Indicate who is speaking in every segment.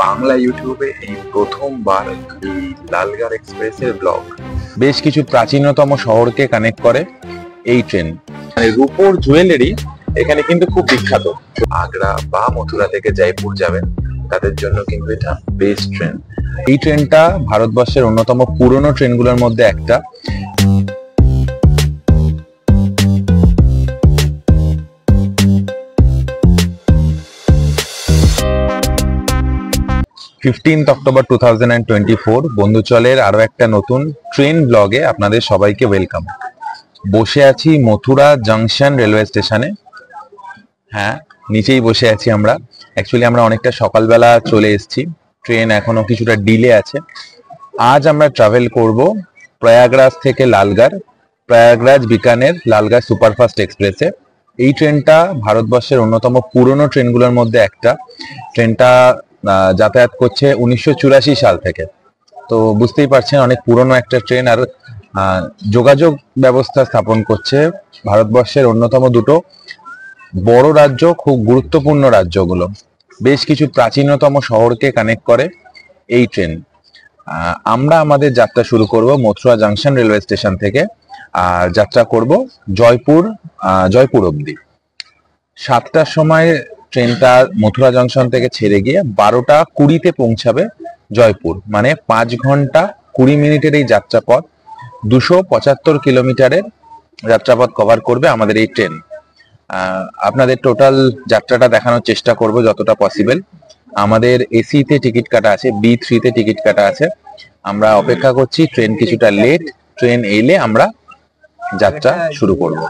Speaker 1: বাংলা ইউটিউবে এই প্রথমবার এই লালগার এক্সপ্রেসের ব্লগ। বেশ কিছু প্রাচীনতম শহরকে কানেক্ট করে এই ট্রেন। মানে রূপোর জুয়েলারি এখানে কিন্তু খুব বিখ্যাত। আগ্রা বা মথুরা থেকে জয়পুর যাবেন তাদের জন্য কিন্তু এটা বেস্ট ট্রেন। এই ট্রেনটা ভারতবর্ষের অন্যতম পুরনো ট্রেনগুলোর মধ্যে একটা। 15th অক্টোবর 2024 বন্ধুচলের আরো একটা নতুন ট্রেন ব্লগে আপনাদের সবাইকে ওয়েলকাম। বসে আছি মথুরা জংশন রেলওয়ে স্টেশনে। হ্যাঁ, নিচেই বসে আছি আমরা। অ্যাকচুয়ালি আমরা অনেকটা সকালবেলা চলে এসেছি, ট্রেন এখনো কিছুটা ডিলে আছে। আজ আমরা ট্রাভেল করব প্রয়াগরাজ থেকে লালগার, প্রয়াগরাজ বিকানের লালগার সুপারফাস্ট এক্সপ্রেসে। এই ট্রেনটা ভারতবর্ষের অন্যতম পুরনো ট্রেনগুলোর মধ্যে একটা। ট্রেনটা যাতায়াত করছে 1984 সাল থেকে। তো বুঝতেই পারছেন অনেক পুরনো একটা ট্রেন, আর যোগাযোগ ব্যবস্থা স্থাপন করছে ভারতবর্ষের অন্যতম দুটো বড় রাজ্য, খুব গুরুত্বপূর্ণ রাজ্যগুলো। বেশ কিছু প্রাচীনতম শহরকে কানেক্ট করে এই ট্রেন। আমরা আমাদের যাত্রা শুরু করব মথুরা জংশন রেলওয়ে স্টেশন থেকে, আর যাত্রা করব জয়পুর অবধি। 7টার সময় ট্রেনটা মথুরা জংশন থেকে ছেড়ে গিয়ে 12টা 20-তে পৌঁছাবে জয়পুর। মানে 5 ঘন্টা 20 মিনিটের এই যাত্রাপথ, 275 কিলোমিটারের যাত্রাপথ কভার করবে আমাদের এই ট্রেন। আপনাদের টোটাল যাত্রাটা দেখানোর চেষ্টা করব যতটা পসিবল। আমাদের এসিতে টিকিট কাটা আছে, B3-তে টিকিট কাটা আছে। আমরা অপেক্ষা করছি, ট্রেন কিছুটা লেট। ট্রেন এলে আমরা যাত্রা শুরু করব।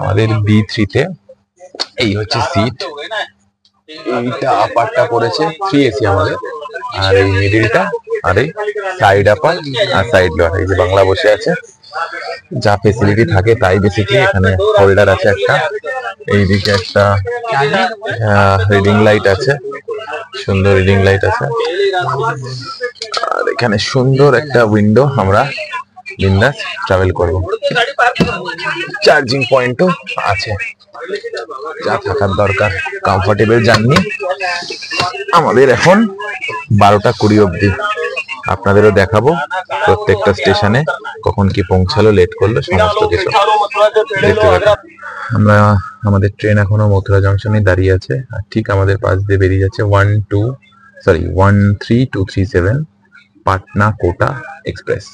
Speaker 1: আমাদের B3-তে এই হচ্ছে সিট। এইটা আপারটা পড়েছে 3 এসি আমাদের, আর এই মিডিলটা, আর এই সাইড আপার আর সাইড লোয়ার। এই যে বাংলা বসে আছে, যা ফেসিলিটি থাকে তাই বেসিক্যালি। এখানে হোল্ডার আছে একটা, এইদিকে একটা রিডিং লাইট আছে, সুন্দর রিডিং লাইট আছে, আর এখানে সুন্দর একটা উইন্ডো। আমরা বিন্দাস ট্রাভেল করব। চার্জিং পয়েন্টও আছে, যা থাকার দরকার। Comfortable journey. আমাদের এখন 12টা 20 অবধি। আপনাদেরও দেখাবো প্রত্যেকটা স্টেশনে কখন কি পৌঁছালো, লেট করলো, সমস্ত কিছু দেখতে পাবেন। আমরা আমাদের ট্রেন এখনো মথুরা জংশনে দাঁড়িয়ে আছে, আর ঠিক আমাদের পাশ দিয়ে বেরিয়ে যাচ্ছে 13237 পাটনা কোটা এক্সপ্রেস।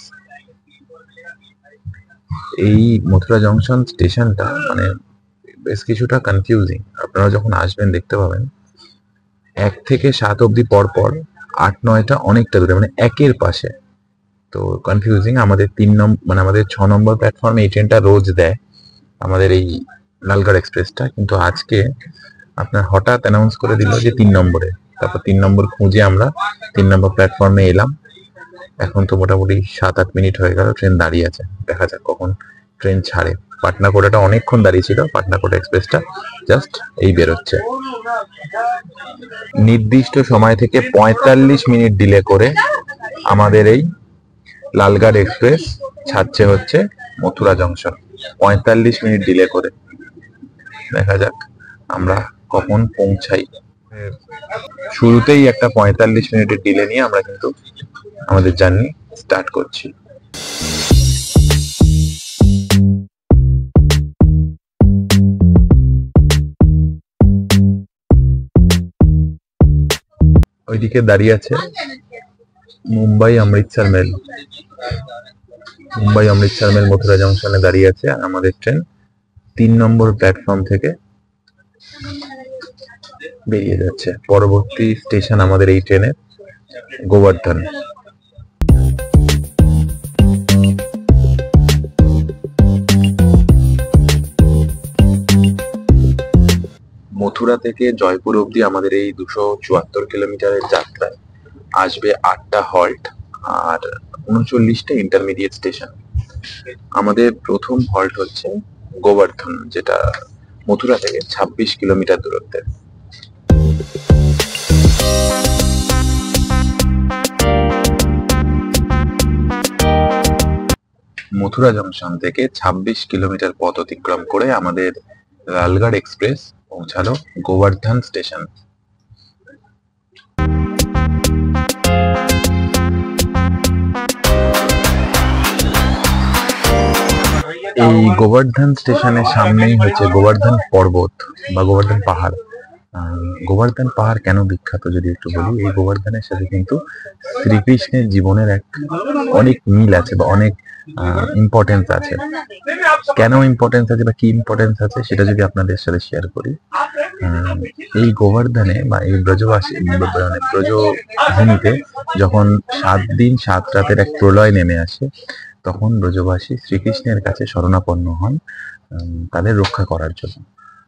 Speaker 1: এই মথুরা জংশন স্টেশনটা মানে বেশ কিছুটা কনফিউজিং। আপনারা যখন আসবেন দেখতে পাবেন 1 থেকে 7 অবধি পরপর 8-9টা অনেকটা দূরে, মানে একের পাশে। তো কনফিউজিং। আমাদের 6 নম্বর প্ল্যাটফর্মে এই ট্রেনটা রোজ দেয়, আমাদের এই লালগার এক্সপ্রেসটা। কিন্তু আজকে আপনার হঠাৎ অ্যানাউন্স করে দিল যে 3 নম্বরে। তারপর 3 নম্বর খুঁজে আমরা 3 নম্বর প্ল্যাটফর্মে এলাম। এখন তো মোটামুটি 7-8 মিনিট হয়ে গেল ট্রেন দাঁড়িয়ে আছে। দেখা যাক কখন ট্রেন ছাড়ে। পাটনা কোটাটা অনেকক্ষণ দাঁড়িয়ে ছিল, পাটনা কোটা এক্সপ্রেসটা জাস্ট এই বেরোচ্ছে। নির্দিষ্ট সময় থেকে 45 মিনিট ডিলে করে আমাদের এই লালগার এক্সপ্রেস ছাড়ছে হচ্ছে মথুরা জংশন। 45 মিনিট ডিলে করে। দেখা যাক আমরা কখন পৌঁছাই। শুরুতেই একটা 45 মিনিটের ডিলে নিয়ে আমরা কিন্তু আমাদের জার্নি স্টার্ট করছি। ওইদিকে দাঁড়িয়ে আছে মুম্বাই অমৃতসর মেল। মুম্বাই অমৃতসর মেল মথুরা জংশনে দাঁড়িয়ে আছে, আর আমাদের ট্রেন 3 নম্বর প্ল্যাটফর্ম থেকে বেরিয়ে যাচ্ছে। পরবর্তী স্টেশন আমাদের এই ট্রেনে গোবর্ধন। মথুরা থেকে জয়পুর অবধি আমাদের এই 274 কিলোমিটারের যাত্রায় আসবে 8টা হল্ট আর 39টা ইন্টারমিডিয়েট স্টেশন। আমাদের প্রথম হল্ট হচ্ছে গোবর্ধন, যেটা মথুরা থেকে 26 কিলোমিটার দূরত্বে। মথুরা জংশন থেকে 26 কিলোমিটার পথ অতিক্রম করে আমাদের লালগড় এক্সপ্রেস পৌঁছালো গোবর্ধন স্টেশন। এই গোবর্ধন স্টেশনের সামনেই হচ্ছে গোবর্ধন পর্বত বা গোবর্ধন পাহাড়। গোবর্ধন পাহাড় কেন বিখ্যাত যদি একটু বলি, এই গোবর্ধনের সাথে কিন্তু শ্রীকৃষ্ণের জীবনের অনেক মিল আছে বা অনেক ইম্পর্টেন্স আছে। কেন ইম্পর্টেন্স আছে বা কি ইম্পর্টেন্স আছে সেটা যদি আপনাদের সাথে শেয়ার করি। এই গোবর্ধনে বা এই ব্রজবাসী ব্রজভূমিতে যখন 7 দিন 7 রাতের এক প্রলয় নেমে আসে, তখন ব্রজবাসী শ্রীকৃষ্ণের কাছে শরণাপন্ন হন তাদের রক্ষা করার জন্য।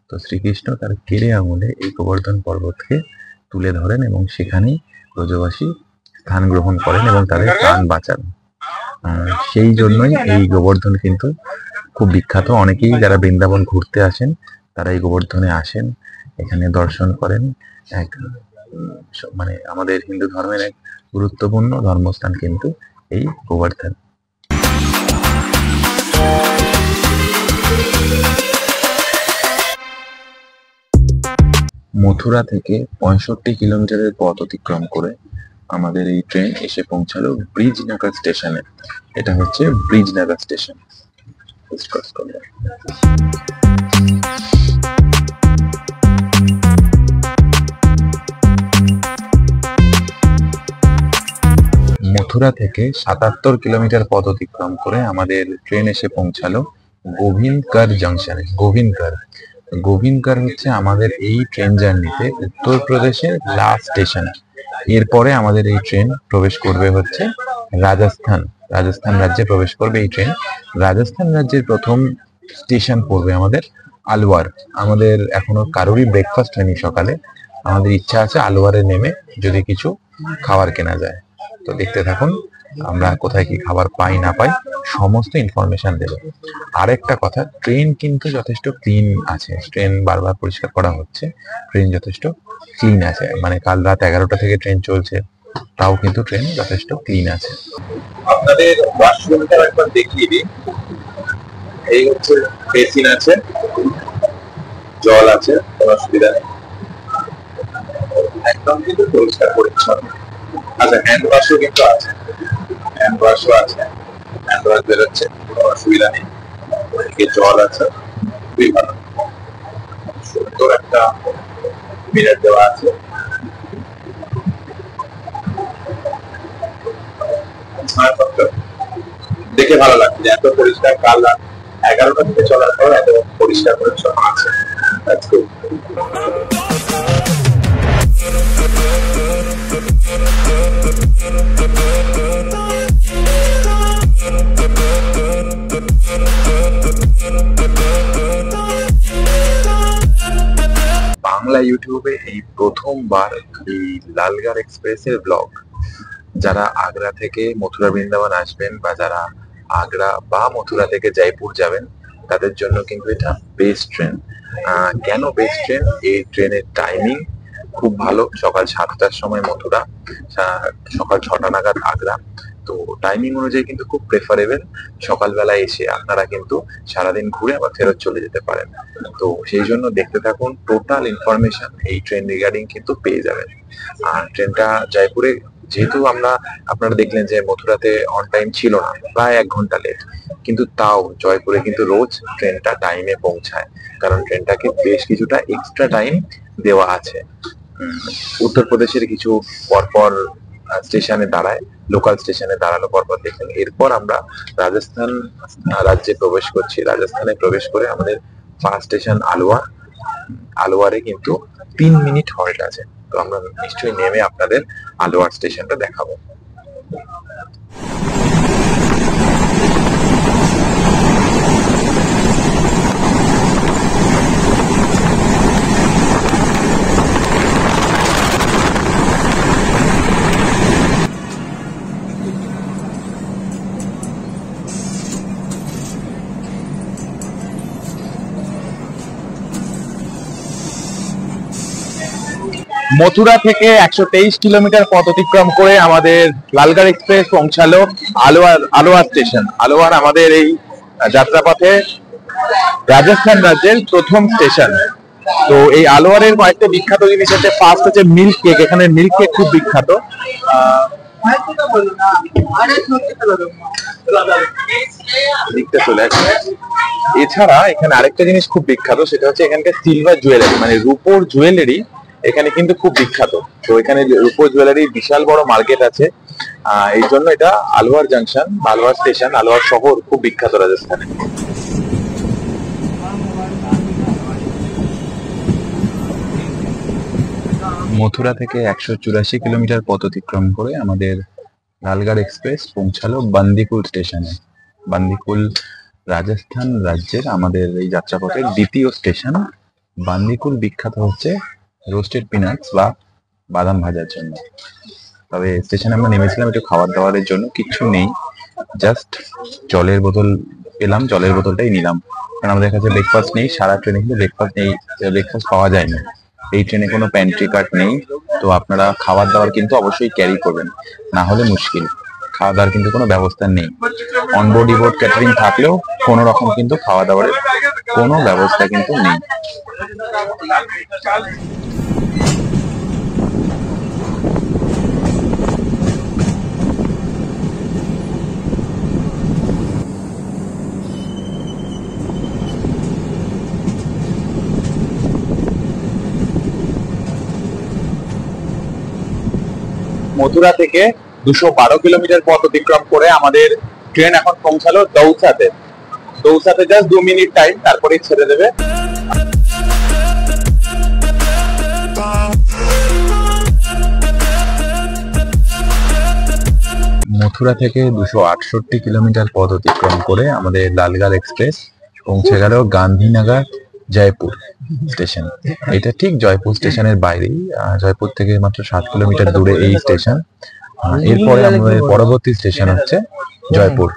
Speaker 1: তো শ্রীকৃষ্ণ তার কেড়ে আঙুলে এই গোবর্ধন পর্বতকে তুলে ধরেন এবং সেখানেই ব্রজবাসী স্থান গ্রহণ করেন এবং তাদের প্রাণ বাঁচান। সেই জন্যই এই গোবর্ধন কিন্তু খুব বিখ্যাত। অনেকেই যারা বৃন্দাবন ঘুরতে আসেন তারা এই গোবর্ধনে আসেন, এখানে দর্শন করেন। এক মানে আমাদের হিন্দু ধর্মের এক গুরুত্বপূর্ণ ধর্মস্থান কিন্তু এই গোবর্ধন। মথুরা থেকে 65 কিলোমিটারের পথ অতিক্রম করে আমাদের এই ট্রেন এসে পৌঁছালো ব্রিজনগর স্টেশনে। এটা হচ্ছে ব্রিজনগর স্টেশন। মথুরা থেকে 77 কিলোমিটার পথ অতিক্রম করে আমাদের ট্রেন এসে পৌঁছালো গোবিন্দগড় জংশনে। গোবিন্দগড় হচ্ছে আমাদের এই ট্রেন জার্নিতে উত্তরপ্রদেশের লাস্ট স্টেশন। এরপরে আমাদের এই ট্রেন প্রবেশ করবে হচ্ছে রাজস্থান রাজ্যে প্রবেশ করবে এই ট্রেন। রাজস্থান রাজ্যের প্রথম স্টেশন পড়বে আমাদের আলওয়ার। আমাদের এখনো কারোরই ব্রেকফাস্ট হয়নি সকালে, আমাদের ইচ্ছা আছে আলওয়ারে নেমে যদি কিছু খাবার কেনা যায়। তো দেখতে থাকুন আমরা কোথায় কি খাবার পাই না পাই সমস্ত ইনফরমেশন দেব। আরেকটা কথা, ট্রেন কিন্তু যথেষ্ট ক্লিন আছে। ট্রেন বারবার পরিষ্কার করা হচ্ছে, ট্রেন যথেষ্ট ক্লিন আছে। মানে কাল রাত 11টা থেকে ট্রেন চলছে, তাও কিন্তু ট্রেন যথেষ্ট ক্লিন আছে। আপনাদের ওয়াশরুমটা একবার দেখিয়ে দিই। এই হচ্ছে বেসিন আছে, জল আছে, কোনো অসুবিধা নেই, একদম কিন্তু পরিষ্কার পরিচ্ছন্ন। আচ্ছা, হ্যান্ড ওয়াশও কিন্তু আছে, হ্যান্ড ওয়াশও আছে, হ্যান্ড ওয়াশ বেরোচ্ছে, কোনো অসুবিধা নেই। ওইদিকে জল আছে, খুবই ভালো, সুন্দর একটা মিরর দেওয়া আছে। দেখে ভালো লাগছে এত পরিষ্কার, কাল রাত 11টা থেকে চলার পর এত পরিষ্কার পরিচ্ছন্ন আছে। বাংলা ইউটিউবে এই প্রথমবার এই লালগড় এক্সপ্রেসের ব্লগ। যারা আগ্রা থেকে মথুরা বৃন্দাবন আসবেন বা যারা আগ্রা বা মথুরা থেকে জয়পুর যাবেন তাদের জন্য কিন্তু এটা বেস্ট ট্রেন। কেন বেস্ট ট্রেন? এই ট্রেনের টাইমিং খুব ভালো। সকাল 7টার সময় মথুরা, সকাল 6টা নাগাদ আগ্রা। তো তো টাইমিং অনুযায়ী কিন্তু খুব প্রেফারেবল। সকালবেলা এসে আপনারা কিন্তু সারাদিন ঘুরে আবার ফেরত চলে যেতে পারেন। তো সেই জন্য দেখতে থাকুন, টোটাল ইনফরমেশন এই ট্রেন রিগার্ডিং কিন্তু পেয়ে যাবেন। আর ট্রেনটা জয়পুরে, যেহেতু আপনারা দেখলেন যে মথুরাতে অন টাইম ছিল না, প্রায় 1 ঘন্টা লেট, কিন্তু তাও জয়পুরে কিন্তু রোজ ট্রেনটা টাইমে পৌঁছায়, কারণ ট্রেনটাকে বেশ কিছুটা এক্সট্রা টাইম দেওয়া আছে। উত্তরপ্রদেশের কিছু পরপর স্টেশনে দাঁড়ায়, লোকাল স্টেশনে দাঁড়ালো পরপর দেখলেন। এরপর আমরা রাজস্থান রাজ্যে প্রবেশ করছি। রাজস্থানে প্রবেশ করে আমাদের ফার্স্ট স্টেশন আলোয়ার। আলোয়ারে কিন্তু 3 মিনিট হল্ট আছে। তো আমরা নিশ্চয়ই নেমে আপনাদের আলোয়ার স্টেশনটা দেখাবো। মথুরা থেকে 123 কিলোমিটার পথ অতিক্রম করে আমাদের লালগড় এক্সপ্রেস পৌঁছালো আলোয়ার স্টেশন। আলোয়ার আমাদের এই যাত্রাপথে রাজস্থান রাজ্যের প্রথম স্টেশন। তো এই আলোয়ারের কয়েকটা বিখ্যাত জিনিস আছে। ফার্স্ট হচ্ছে মিল্ক কেক। এখানে মিল্ক কেক খুব বিখ্যাত। এছাড়া এখানে আরেকটা জিনিস খুব বিখ্যাত, সেটা হচ্ছে এখানকার সিলভার জুয়েলারি, মানে রূপোর জুয়েলারি এখানে কিন্তু খুব বিখ্যাত। তো এখানে রূপোর জুয়েলারি বিশাল বড় মার্কেট আছে। এই জন্য এটা আলোয়ার জাংশন, আলোয়ার স্টেশন, আলোয়ার শহর খুব বিখ্যাত রাজস্থানে। মথুরা থেকে 184 কিলোমিটার পথ অতিক্রম করে আমাদের লালগড় এক্সপ্রেস পৌঁছালো বান্দিকুল স্টেশনে। বান্দিকুল রাজস্থান রাজ্যের আমাদের এই যাত্রাপথের দ্বিতীয় স্টেশন। বান্দিকুল বিখ্যাত হচ্ছে রোস্টেড পিনাটস বা বাদাম ভাজার জন্য। তবে স্টেশনে আমরা নেমেছিলাম একটু খাবার দাবারের জন্য, কিছু নেই, জাস্ট জলের বোতল পেলাম, জলের বোতলটাই নিলাম, কারণ আমাদের কাছে ব্রেকফাস্ট নেই। সারা ট্রেনে কিন্তু ব্রেকফাস্ট পাওয়া যায়নি। এই ট্রেনে কোনো প্যান্ট্রি কার্ড নেই। তো আপনারা খাবার দাবার কিন্তু অবশ্যই ক্যারি করবেন, না হলে মুশকিল। খাওয়া দাওয়ার কিন্তু কোনো ব্যবস্থা নেই। অনবোর্ড ইবোর্ড ক্যাটারিং থাকলেও কোনো রকম কিন্তু খাওয়া দাওয়ারের কোনো ব্যবস্থা কিন্তু নেই। মথুরা থেকে 212 কিলোমিটার পথ অতিক্রম করে আমাদের ট্রেন এখন পৌঁছালো দৌসাতে। দৌসাতে জাস্ট 2 মিনিট টাইম, তারপরেই ছেড়ে দেবে। মথুরা থেকে 268 কিলোমিটার পথ অতিক্রম করে আমাদের লালগড় এক্সপ্রেস পৌঁছে গেল গান্ধীনগর জয়পুর স্টেশন। এটা ঠিক জয়পুর স্টেশনের বাইরেই, জয়পুর থেকে মাত্র 7 কিলোমিটার দূরে এই স্টেশন। এরপরে আমাদের পরবর্তী স্টেশন হচ্ছে জয়পুর।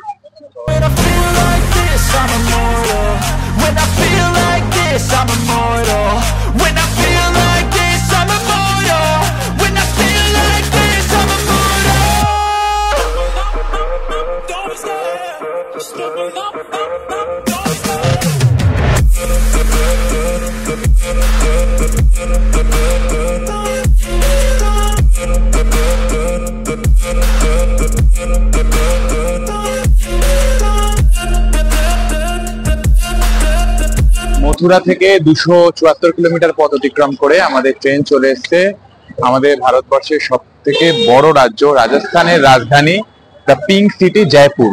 Speaker 1: মথুরা থেকে 274 কিলোমিটার পথ অতিক্রম করে আমাদের ট্রেন চলে এসছে আমাদের ভারতবর্ষের সব থেকে বড় রাজ্য রাজস্থানের রাজধানী দ্য পিঙ্ক সিটি জয়পুর।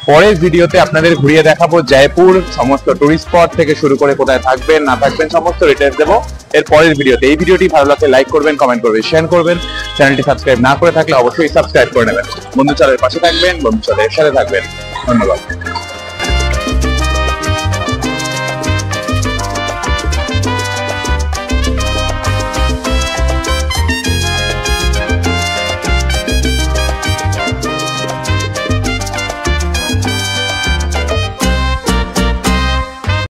Speaker 1: পরের ভিডিওতে আপনাদের ঘুরিয়ে দেখাবো জয়পুর, সমস্ত টুরিস্ট স্পট থেকে শুরু করে কোথায় থাকবেন না থাকবেন সমস্ত ডিটেইলস দেবো এর পরের ভিডিওতে। এই ভিডিওটি ভালো লাগলে লাইক করবেন, কমেন্ট করবেন, শেয়ার করবেন। চ্যানেলটি সাবস্ক্রাইব না করে থাকলে অবশ্যই সাবস্ক্রাইব করে নেবেন। বন্ধু চলের পাশে থাকবেন, বন্ধু চলের সাথে থাকবেন। ধন্যবাদ।